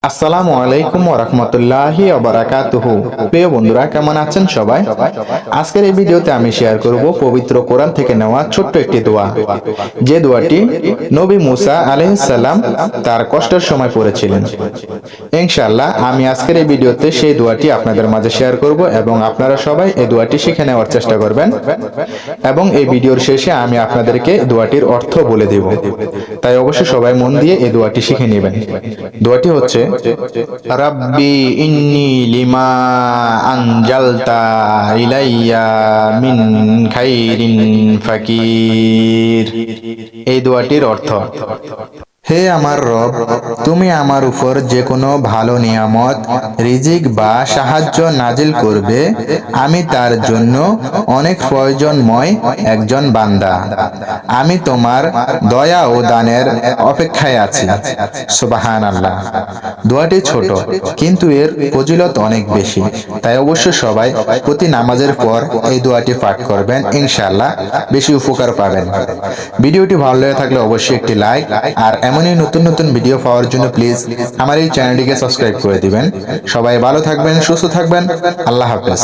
আসসালামু আলাইকুম ওয়া রাহমাতুল্লাহি ওয়া বারাকাতুহু। প্রিয় বন্ধুরা, কেমন আছেন সবাই? আজকের এই ভিডিওতে আমি শেয়ার করব পবিত্র কোরআন থেকে নেওয়া ছোট্ট একটি দোয়া, যে দোয়াটি নবী মুসা আলাইহিস সালাম তার কষ্টের সময় পড়েছিলেন। ইনশাআল্লাহ আমি আজকের এই ভিডিওতে সেই দোয়াটি আপনাদের মাঝে শেয়ার করব এবং আপনারা সবাই এই দোয়াটি শিখে নেওয়ার চেষ্টা করবেন এবং এই ভিডিওর শেষে আমি আপনাদেরকে দোয়াটির অর্থ বলে দেব। তাই অবশ্যই সবাই মন দিয়ে এই দোয়াটি শিখে নেবেন। দোয়াটি হচ্ছে, রাব্বি ইন্নী লিমা আনজালতা ইলাইয়া মিন খাইরিন ফাকির। এই দোয়াটির অর্থ, হে আমার রব, তুমি আমার উপর যে কোনো ভালো নিয়ামত, রিজিক বা সাহায্য নাজিল করবে, আমি তার জন্য অনেক প্রয়োজনময় একজন বান্দা। আমি তোমার দয়া ও দানের অপেক্ষায় আছি। সুবহানাল্লাহ। দোয়াটি ছোট কিন্তু এর ফজিলত অনেক বেশি, তাই অবশ্যই সবাই প্রতি নামাজের পর এই দোয়াটি পাঠ করবেন, ইনশাআল্লাহ বেশি উপকার পাবেন। ভিডিওটি ভালো লেগে থাকলে অবশ্যই একটি লাইক, আর এমনই নতুন নতুন ভিডিও পাওয়ার জন্য প্লিজ আমার এই চ্যানেলটিকে সাবস্ক্রাইব করে দিবেন। সবাই ভালো থাকবেন, সুস্থ থাকবেন। আল্লাহ হাফেজ।